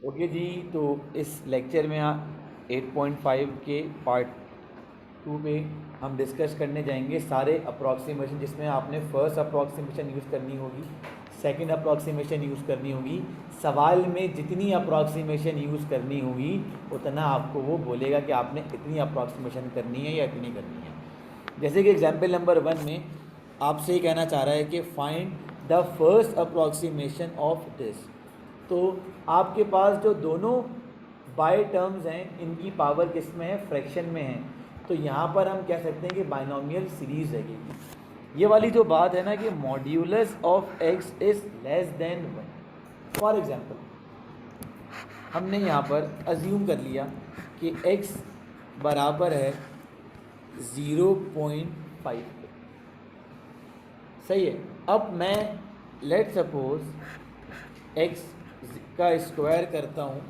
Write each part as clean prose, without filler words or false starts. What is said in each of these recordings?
Okay जी, तो इस lecture में 8.5 के पार्ट 2 में हम डिस्कस करने जाएंगे सारे अप्रॉक्सीमेशन, जिसमें आपने फर्स्ट अप्रॉक्सीमेशन यूज़ करनी होगी, सेकंड अप्रॉक्सीमेशन यूज़ करनी होगी। सवाल में जितनी अप्रॉक्सीमेशन यूज़ करनी होगी उतना आपको वो बोलेगा कि आपने इतनी अप्रॉक्सीमेशन करनी है या इतनी करनी है। जैसे कि एग्जाम्पल नंबर 1 में आपसे ये कहना चाह रहा है कि find the first approximation of this. तो आपके पास जो दोनों बाय टर्म्स हैं इनकी पावर किस में है, फ्रैक्शन में है। तो यहाँ पर हम कह सकते हैं कि बाइनोमियल सीरीज लगेगी। ये वाली जो बात है ना कि modulus of x is less than 1। For example हमने यहाँ पर अज्यूम कर लिया कि x बराबर है 0.5। सही है। अब मैं लेट सपोज x का स्क्वायर करता हूँ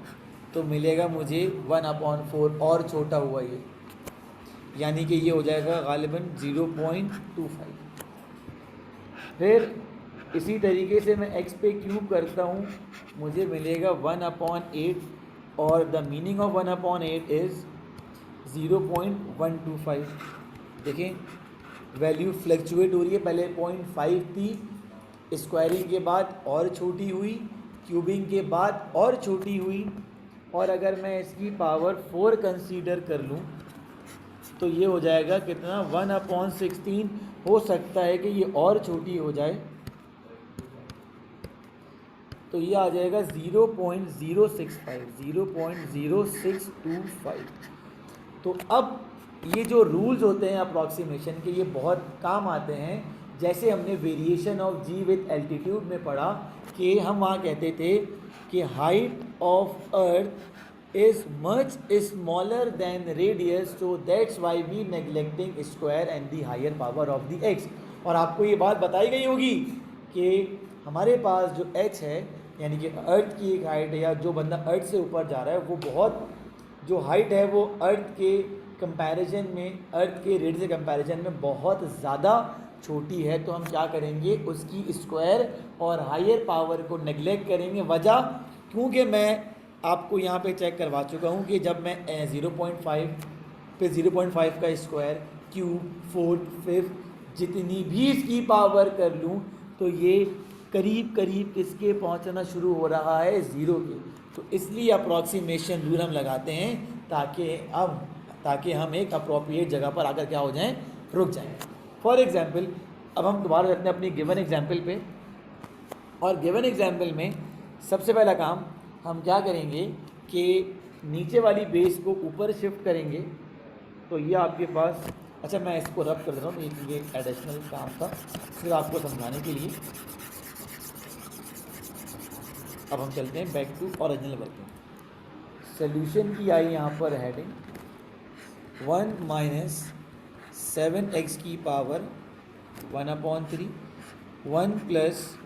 तो मिलेगा मुझे 1/4 और छोटा हुआ ये, यानी कि ये हो जाएगा गालिबन 0.25। फिर इसी तरीके से मैं x पे क्यूब करता हूँ, मुझे मिलेगा 1/8 और द मीनिंग ऑफ 1/8 इज़ 0.125। देखें वैल्यू फ्लक्चुएट हो रही है, पहले 0.5 थी, स्क्वायरिंग के बाद और छोटी हुई, क्यूबिंग के बाद और छोटी हुई, और अगर मैं इसकी पावर 4 कंसीडर कर लूँ तो ये हो जाएगा कितना 1/16। हो सकता है कि ये और छोटी हो जाए तो ये आ जाएगा 0.065, 0.0625। तो अब ये जो रूल्स होते हैं अप्रॉक्सीमेशन के, ये बहुत काम आते हैं। जैसे हमने variation of G with altitude में पढ़ा कि हम वहाँ कहते थे कि height of earth is much smaller than radius, so that's why we neglecting square and the higher power of the x. और आपको ये बात बताई गई होगी कि हमारे पास जो एच है, यानी कि अर्थ की एक हाइट है, या जो बंदा अर्थ से ऊपर जा रहा है वो बहुत, जो हाइट है वो अर्थ के कंपैरिजन में, अर्थ के रेट से कंपैरिजन में बहुत ज़्यादा छोटी है। तो हम क्या करेंगे, उसकी स्क्वायर और हायर पावर को नेग्लेक्ट करेंगे। वजह क्योंकि मैं आपको यहाँ पे चेक करवा चुका हूँ कि जब मैं 0.5 पे 0.5 का स्क्वायर, क्यूब, फोर्थ, फिफ्थ जितनी भी इसकी पावर कर लूँ तो ये करीब करीब किसके पहुँचना शुरू हो रहा है, ज़ीरो के। तो इसलिए अप्रॉक्सीमेशन रूल हम लगाते हैं ताकि हम एक अप्रोप्रिएट जगह पर आकर क्या हो जाएं, रुक जाएं। फॉर एग्जांपल अब हम दोबारा रहते हैं अपनी गिवन एग्जांपल पे, और गिवन एग्जांपल में सबसे पहला काम हम क्या करेंगे कि नीचे वाली बेस को ऊपर शिफ्ट करेंगे। तो ये आपके पास, अच्छा मैं इसको रब कर दे रहा हूँ, ये एडिशनल काम था फिर आपको समझाने के लिए। अब हम चलते हैं back to original working. Solution की आई यहाँ पर हेडिंग 1 - 7x की पावर 1/3, 1 +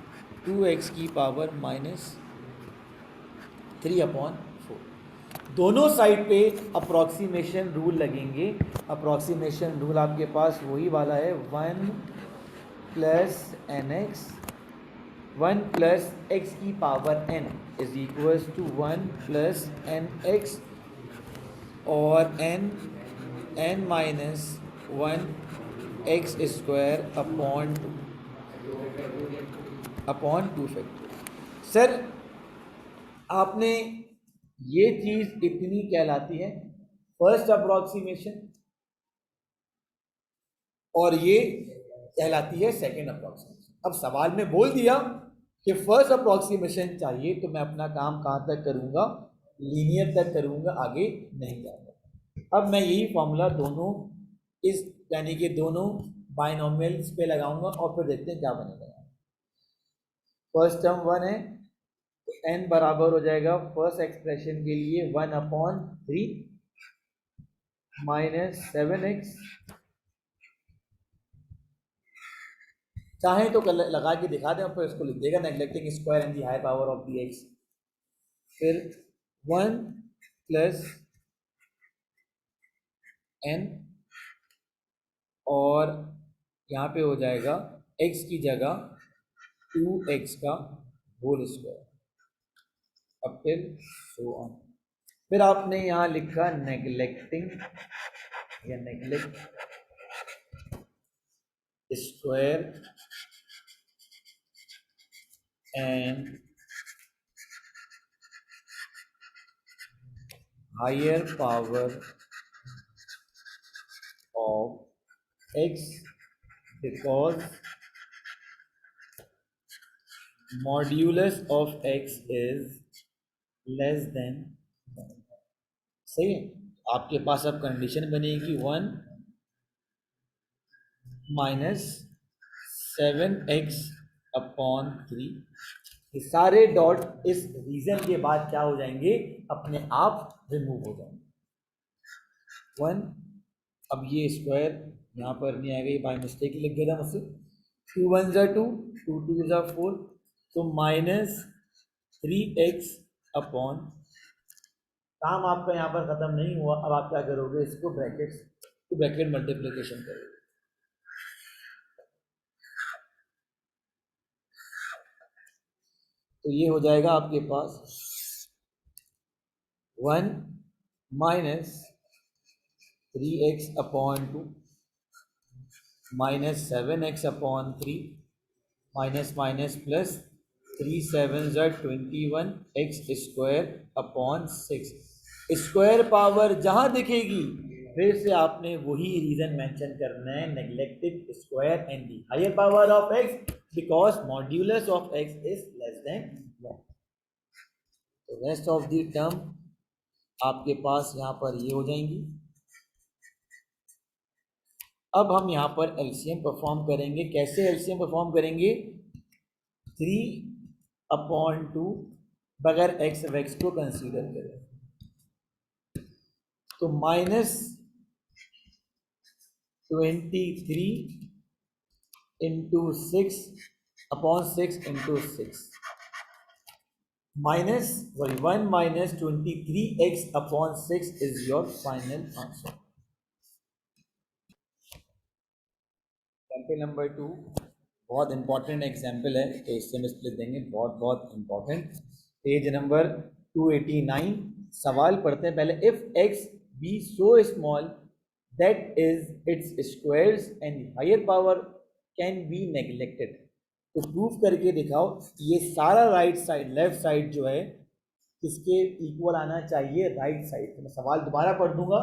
2x की पावर -3/4। दोनों साइड पे अप्रॉक्सीमेशन रूल लगेंगे। अप्रॉक्सीमेशन रूल आपके पास वही वाला है, 1 + nx, 1 + x की power n is equals to 1 + nx और n -1 x square upon 2 factor. Sir आपने ये चीज इतनी कहलाती है फर्स्ट अप्रॉक्सीमेशन, और ये कहलाती है सेकंड अप्रॉक्सीमेशन। अब सवाल में बोल दिया कि फर्स्ट अप्रॉक्सीमेशन चाहिए, तो मैं अपना काम कहाँ तक करूँगा, लीनियर तक करूँगा, आगे नहीं जाऊँगा। अब मैं यही फॉर्मूला दोनों इस, यानी कि दोनों बाइनोमियल्स पे लगाऊंगा और फिर देखते हैं क्या बनेगा। फर्स्ट टर्म 1 है तो n बराबर हो जाएगा फर्स्ट एक्सप्रेशन के लिए 1/3 -7x, चाहे तो लगा के दिखा दें और फिर इसको लिख देगा neglecting square and the higher power of the x. फिर 1 + n और यहाँ पे हो जाएगा x की जगह 2x का whole square up till so on. फिर आपने यहाँ लिखा नेग्लेक्टिंग या neglect square and higher power of x because modulus of x is less than। सही है। आपके पास अब कंडीशन बनेगी 1 माइनस 7x अपॉन 3। ये सारे डॉट इस रीजन के बाद क्या हो जाएंगे, अपने आप रिमूव हो जाएंगे। 1, अब ये स्क्वायर यहाँ पर नहीं आएगा, ये बाय मिस्टेक ही लग गया था मुझसे। 2 1 ज़ा 2, 2 2 ज़ा 4, तो माइनस 3x अपॉन, काम आपका यहाँ पर खत्म नहीं हुआ। अब आप क्या करोगे, इसको ब्रैकेट मल्टीप्लिकेशन करोगे। तो ये हो जाएगा आपके पास 1 minus 3x upon 2 minus 7x upon 3 minus minus plus 3 7 ज़ा 21 x square upon 6। Square power जहाँ दिखेगी फिर से आपने वही रीजन मेंशन करना है, neglected square and the higher power of x because modulus of x is less than 1। तो रेस्ट ऑफ दी टर्म आपके पास यहाँ पर ये हो जाएंगी। अब हम यहाँ पर एलसीएम परफॉर्म करेंगे। कैसे एलसीएम परफॉर्म करेंगे, 3/2 बगैर एक्स वैक्स को कंसीडर करें तो minus 23 into 6 upon 6 into 6 minus 1 minus 23x upon 6 is your final answer. Example number 2 बहुत इंपॉर्टेंट एग्जाम्पल है, तो इससे हम स्प्लिट देंगे, बहुत इंपॉर्टेंट। पेज नंबर 289 सवाल पढ़ते हैं पहले। If x be so small that is its squares and higher power can be neglected, तो प्रूफ करके दिखाओ। ये सारा राइट साइड, लेफ्ट साइड जो है किसके इक्वल आना चाहिए, राइट साइड। तो मैं सवाल दोबारा पढ़ दूंगा।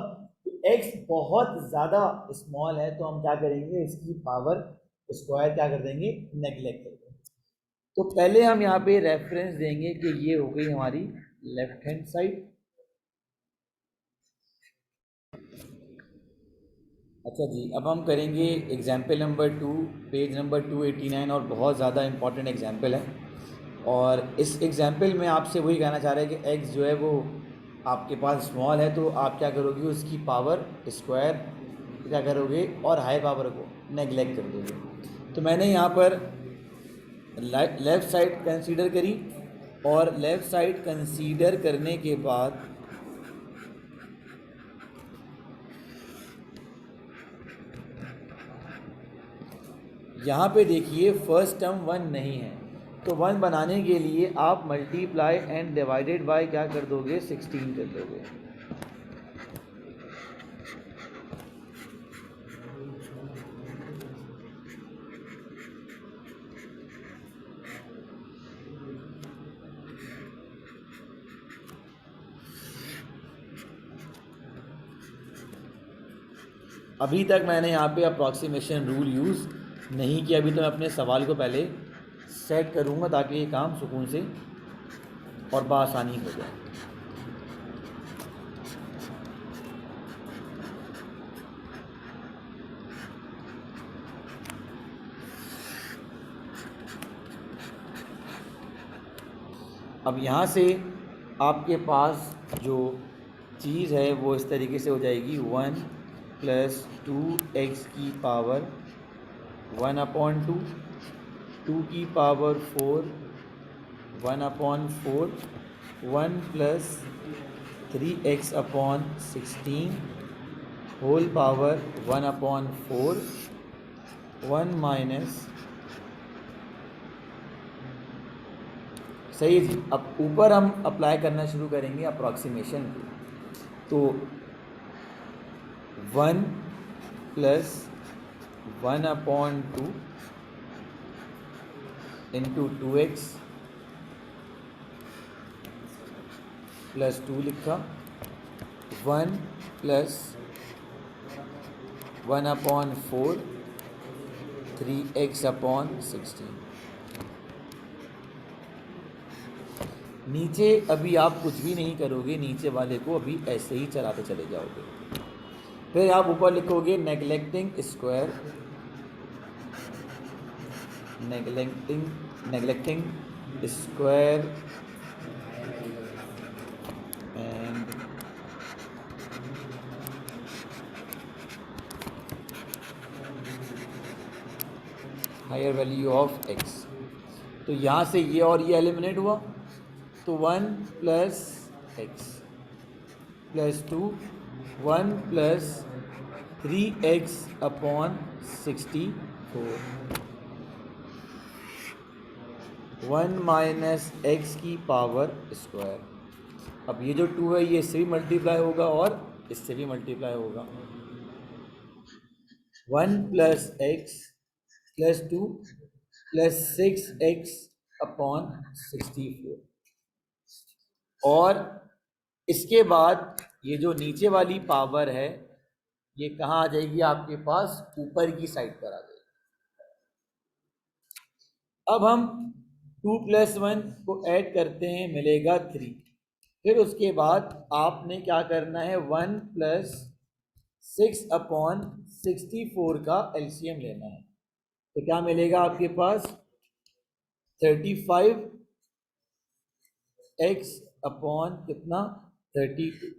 तो x बहुत ज़्यादा स्मॉल है तो हम क्या करेंगे, इसकी पावर स्क्वायर क्या कर देंगे, नेग्लेक्ट कर देंगे। तो पहले हम यहाँ पे रेफरेंस देंगे कि ये हो गई हमारी लेफ्ट हैंड साइड। अच्छा जी, अब हम करेंगे एग्जाम्पल नंबर 2, पेज नंबर 289, और बहुत ज़्यादा इंपॉर्टेंट एग्जाम्पल है। और इस एग्जाम्पल में आपसे वही कहना चाह रहे हैं कि x जो है वो आपके पास स्मॉल है, तो आप क्या करोगे, उसकी पावर स्क्वायर क्या करोगे और हायर पावर को नेग्लेक्ट कर दोगे। तो मैंने यहाँ पर लेफ़्ट साइड कंसीडर करी, और लेफ़्ट साइड कंसीडर करने के बाद यहाँ पे देखिए फर्स्ट टर्म 1 नहीं है, तो 1 बनाने के लिए आप मल्टीप्लाई एंड डिवाइडेड बाय क्या कर दोगे, 16 कर दोगे। अभी तक मैंने यहाँ पे अप्रॉक्सीमेशन रूल यूज़ नहीं किया, अभी तो मैं अपने सवाल को पहले सेट करूँगा ताकि ये काम सुकून से और बआसानी हो जाए। अब यहाँ से आपके पास जो चीज़ है वो इस तरीके से हो जाएगी, 1 + 2x की पावर 1/2, 2 की पावर 4 1/4, 1 + 3x/16 होल पावर 1/4, 1 - सही है जी। अब ऊपर हम अप्लाई करना शुरू करेंगे अप्रॉक्सीमेशन को। तो 1 प्लस 1/2 इंटू 2x प्लस 2 लिखा, 1 प्लस 1/4 3x/16। नीचे अभी आप कुछ भी नहीं करोगे, नीचे वाले को अभी ऐसे ही चलाते चले जाओगे। फिर आप ऊपर लिखोगे neglecting square and higher value of x। तो यहाँ से ये और ये एलिमिनेट हुआ, तो 1 plus x plus 2 1 plus 3x/64 1 minus x की पावर स्क्वायर। अब ये जो 2 है ये इससे भी मल्टीप्लाई होगा और इससे भी मल्टीप्लाई होगा। 1 plus x plus 2 plus 6x/64। और इसके बाद ये जो नीचे वाली पावर है ये कहाँ आ जाएगी आपके पास, ऊपर की साइड पर आ जाएगी। अब हम 2 प्लस 1 को ऐड करते हैं, मिलेगा 3। फिर उसके बाद आपने क्या करना है, 1 प्लस 6/64 का एलसीएम लेना है। तो क्या मिलेगा आपके पास, 35x/ कितना 32।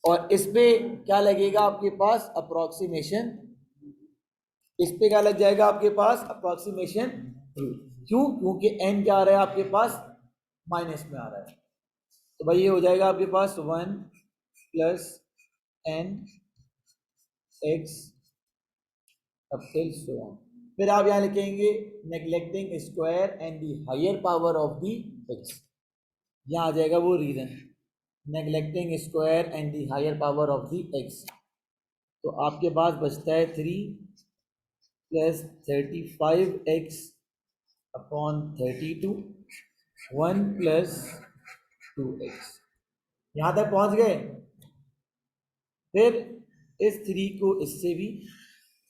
और इस पे क्या लगेगा आपके पास, अप्रोक्सीमेशन। इस पे क्या लग जाएगा आपके पास, अप्रोक्सीमेशन रूल। क्यों, क्योंकि n क्या आ रहा है आपके पास, माइनस में आ रहा है। तो भाई ये हो जाएगा आपके पास 1 प्लस n x अब टिल सो ऑन। फिर आप यहाँ लिखेंगे neglecting square and the higher power of the x। यहाँ आ जाएगा वो reason, neglecting square and the higher power of the x। तो आपके पास बचता है 3 प्लस 35x/32 1 प्लस 2x। यहाँ तक पहुँच गए। फिर इस 3 को इससे भी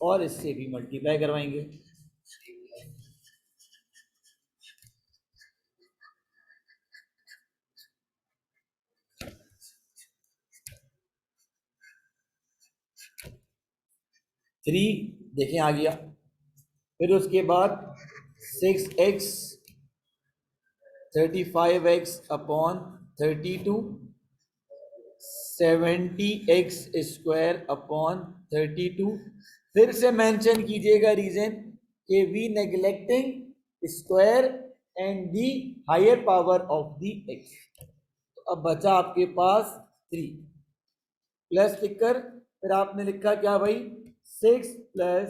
और इससे भी मल्टीप्लाई करवाएंगे। थ्री देखें आ गया। फिर उसके बाद 6x 35x/32 70x² फिर से मेंशन कीजिएगा रीजन कि we neglecting square and the higher power of the x। तो अब बचा आपके पास 3 प्लस लिखकर फिर आपने लिखा क्या भाई, 6 प्लस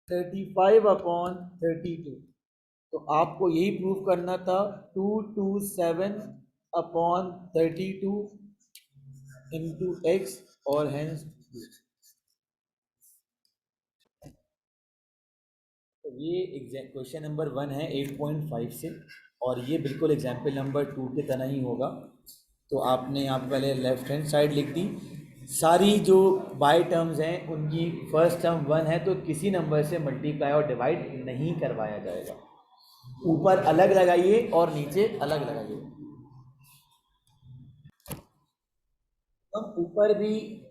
35/32। तो आपको यही प्रूव करना था 227/32 इंटू एक्स और हेंस। तो ये क्वेश्चन नंबर 1 है 8.5 से, और ये बिल्कुल एग्जाम्पल नंबर 2 की तरह ही होगा। तो आपने यहाँ पे पहले लेफ्ट हैंड साइड लिख दी। सारी जो बाय टर्म्स हैं उनकी फर्स्ट टर्म 1 है तो किसी नंबर से मल्टीप्लाई और डिवाइड नहीं करवाया जाएगा। ऊपर अलग लगाइए और नीचे अलग लगाइए। हम ऊपर भी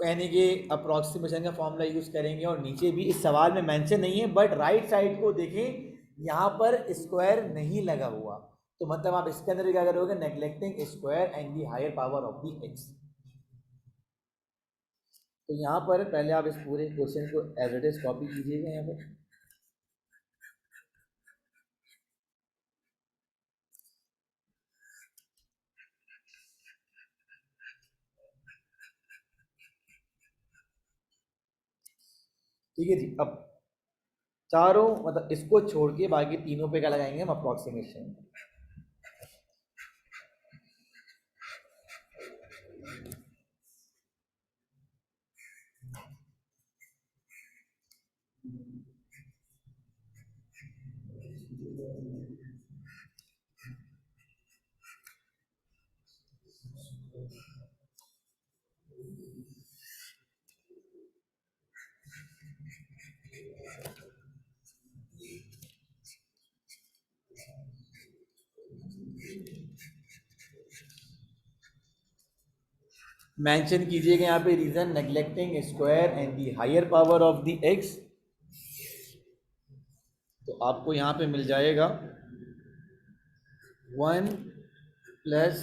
यानी कि अप्रॉक्सीमेशन का फॉर्मूला यूज करेंगे और नीचे भी। इस सवाल में मेंशन नहीं है बट राइट साइड को देखें, यहाँ पर स्क्वायर नहीं लगा हुआ, तो मतलब आप इसके अंदर क्या करोगे, neglecting square and the higher power of the x. तो यहाँ पर पहले आप इस पूरे क्वेश्चन को एज इट इज कॉपी कीजिएगा यहाँ पर। ठीक है जी। अब चारों मतलब इसको छोड़ के बाकी तीनों पे क्या लगाएंगे हम, अप्रोक्सीमेशन। मेंशन कीजिएगा यहाँ पे reason, neglecting square and the higher power of the x. तो आपको यहाँ पे मिल जाएगा 1 plus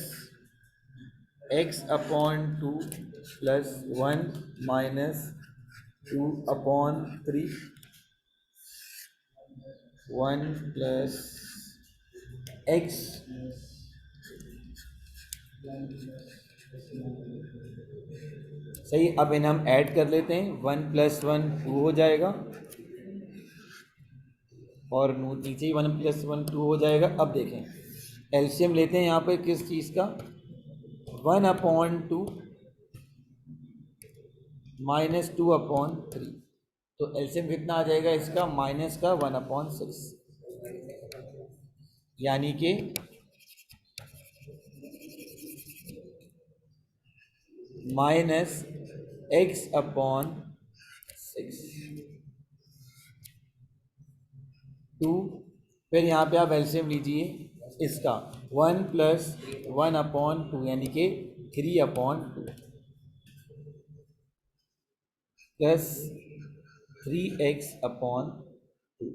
x upon 2 plus 1 minus 2 upon 3, 1 plus x सही। अब इन्हें हम ऐड कर लेते हैं, 1 प्लस 1 2 हो जाएगा और नीचे ही 1 प्लस 1 2 हो जाएगा। अब देखें एलसीएम लेते हैं यहाँ पे किस चीज़ का, 1 अपॉन 2 माइनस 2 अपॉन 3। तो एलसीएम कितना आ जाएगा इसका, माइनस का 1 अपॉन 6, यानी कि माइनस एक्स अपॉन 6 2। फिर यहाँ पे आप एलसीएम लीजिए इसका, 1 प्लस 1 अपॉन 2 यानी कि 3 upon 2 plus 3x upon 2।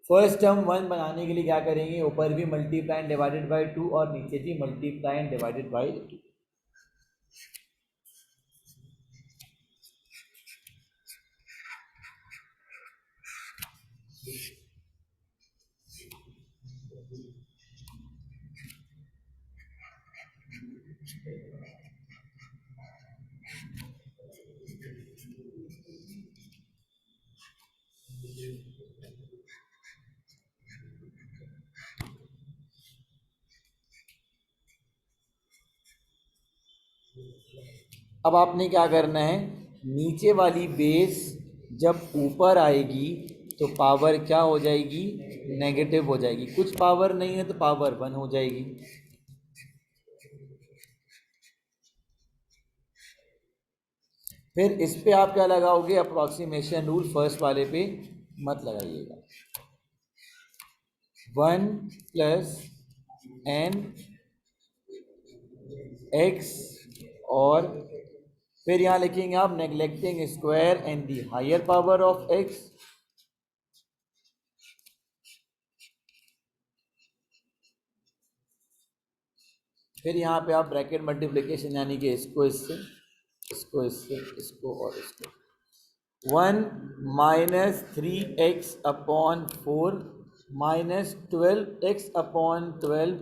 First term 1 बनाने के लिए क्या करेंगे, ऊपर भी मल्टीप्लाई एंड डिवाइडेड बाई 2 और नीचे भी मल्टीप्लाई एंड डिवाइडेड बाई 2। अब आपने क्या करना है, नीचे वाली बेस जब ऊपर आएगी तो पावर क्या हो जाएगी, नेगेटिव हो जाएगी। कुछ पावर नहीं है तो पावर 1 हो जाएगी। फिर इस पे आप क्या लगाओगे, अप्रॉक्सीमेशन रूल, फर्स्ट वाले पे मत लगाइएगा। 1 प्लस एन एक्स, और फिर यहाँ लिखेंगे आप neglecting square and the higher power of x. फिर यहाँ पे आप ब्रैकेट मल्टीप्लिकेशन यानी कि इसको इससे, इसको इससे, इसको और इसको, 1 minus 3x upon 4 minus 12x upon 12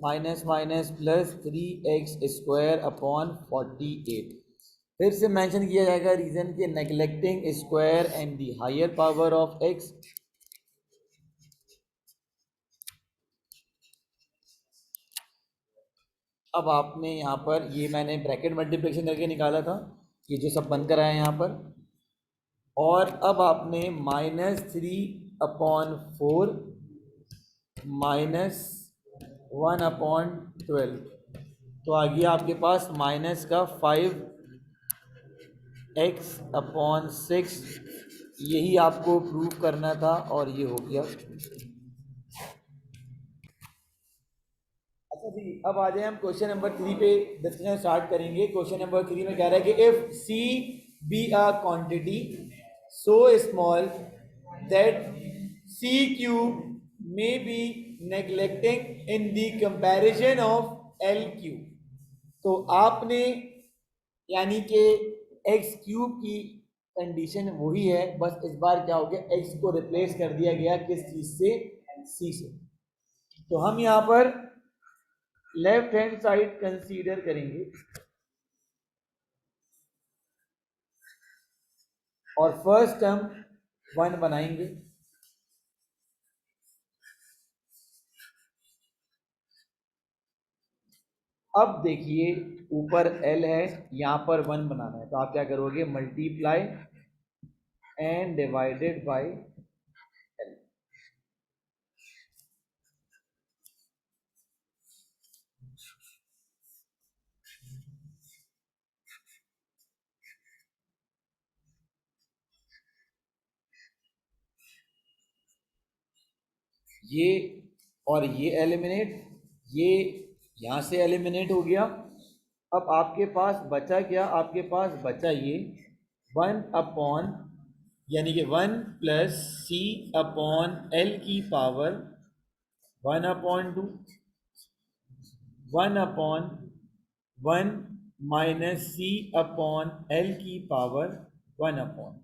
minus minus plus 3x square upon 48। फिर से मेंशन किया जाएगा रीजन के, neglecting square and the higher power of x। अब आपने यहाँ पर, ये मैंने ब्रैकेट मल्टीप्लिकेशन करके निकाला था, ये जो सब बनकर आया है यहाँ पर। और अब आपने -3/4 -1/12, तो आ गया आपके पास माइनस का 5x/6। यही आपको प्रूव करना था और ये हो गया। अच्छा जी, अब आ जाए हम क्वेश्चन नंबर 3 पे डिस्कशन स्टार्ट करेंगे। क्वेश्चन नंबर 3 में कह रहा है कि if c be a quantity so small that c cube may be neglecting in the comparison of l cube. तो आपने, यानी कि एक्स क्यूब की कंडीशन वही है, बस इस बार क्या हो गया, एक्स को रिप्लेस कर दिया गया किस चीज से, सी से। तो हम यहाँ पर लेफ्ट हैंड साइड कंसीडर करेंगे और फर्स्ट टर्म 1 बनाएंगे। अब देखिए ऊपर एल है, यहाँ पर 1 बनाना है, तो आप क्या करोगे, multiply and divided by L. ये और ये एलिमिनेट, ये यहाँ से एलिमिनेट हो गया। अब आपके पास बचा क्या, आपके पास बचा ये 1 अपॉन, यानी कि 1 प्लस सी अपॉन एल की power 1/2, 1/1 minus c upon L की पावर 1/,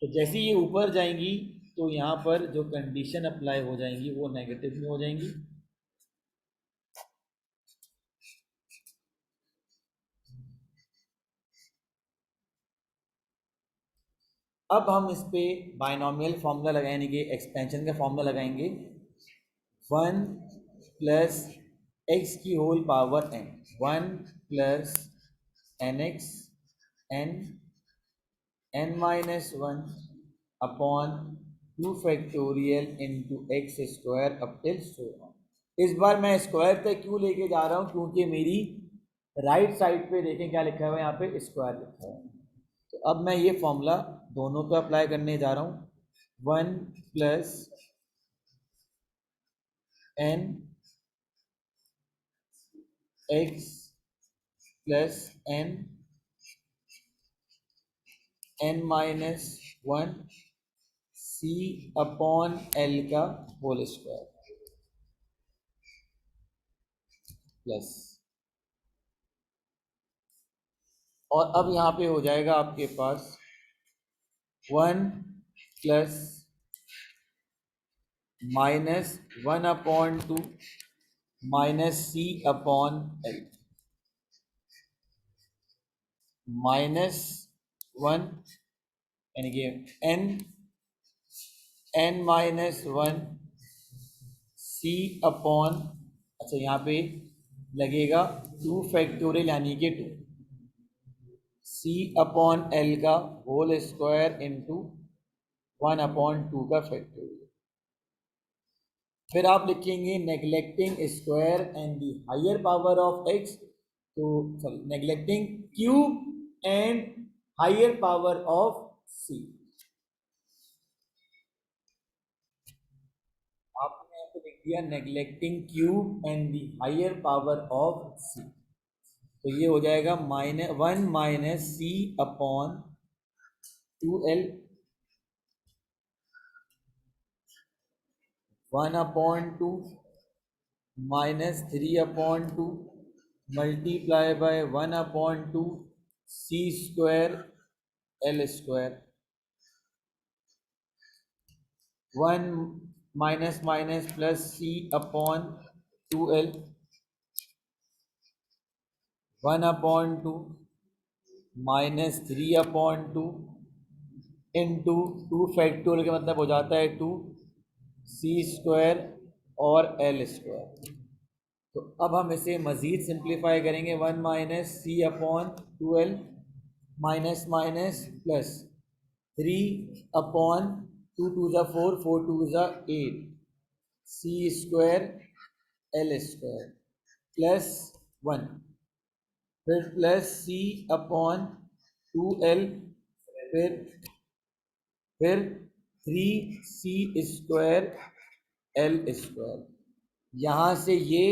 तो जैसे ये ऊपर जाएंगी तो यहाँ पर जो कंडीशन अप्लाई हो जाएंगी वो नेगेटिव में हो जाएंगी। अब हम इस पे बाइनोमियल फार्मूला लगाएंगे, कि एक्सपेंशन का फार्मूला लगाएंगे, 1 प्लस एक्स की whole power n, 1 plus n x n n minus 1 upon 2 factorial into x square up till so on. इस बार मैं स्क्वायर तक क्यों लेके जा रहा हूँ, क्योंकि मेरी राइट साइड पे देखें क्या लिखा हुआ है, यहाँ पे स्क्वायर लिखा है। तो अब मैं ये फॉर्मूला दोनों पे अप्लाई करने जा रहा हूँ, 1 plus n x plus n n minus 1 c upon l का होल स्क्वायर प्लस, और अब यहाँ पे हो जाएगा आपके पास 1 plus minus 1/2 minus c upon l minus 1, यानी कि n n minus 1 c upon, अच्छा यहाँ पे लगेगा 2 फैक्टोरियल यानी कि 2 सी अपॉन एल का होल स्क्वायर इंटू 1/2 का फैक्टोरियल। फिर आप लिखेंगे neglecting square and the higher power of x, तो sorry neglecting cube and higher power of c. आपने यहाँ पे लिख दिया neglecting cube and the higher power of c, तो ये हो जाएगा -1 minus c upon 2l 1/2 minus 3/2 multiply by 1/2 c square l square, 1 minus minus plus c upon 2l 1/2 minus 3/2 into 2 factorial का मतलब हो जाता है 2 सी स्क्वायर और एल स्क्वायर। तो अब हम इसे मज़ीद सिंप्लीफाई करेंगे, 1 minus c upon 2l minus minus plus 3/, 2 2 ज़ा 4, 4 2 ज़ा 8 c square l square plus 1, फिर प्लस सी अपॉन 2l, फिर 3 सी स्क्वायर एल स्क्वायर। यहाँ से ये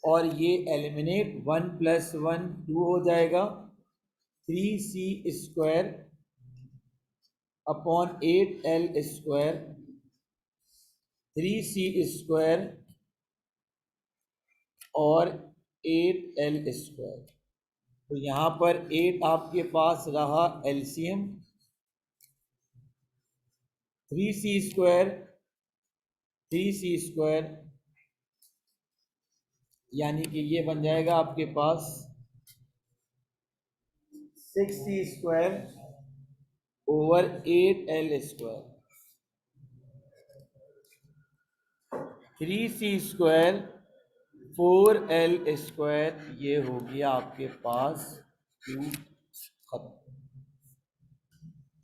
और ये एलिमिनेट, 1 प्लस 1 2 हो जाएगा, 3 सी स्क्वायर अपॉन 8l स्क्वायर, 3 सी स्क्वायर और 8l स्क्वायर। तो यहाँ पर 8 आपके पास रहा एलसीएम, 3 सी स्क्वायर 3 सी स्क्वायर, यानी कि ये बन जाएगा आपके पास 6 सी स्क्वायर ओवर 8l स्क्वायर, 3 सी स्क्वायर 4L स्क्वायर ये हो गया आपके पास क्यूब खत्म।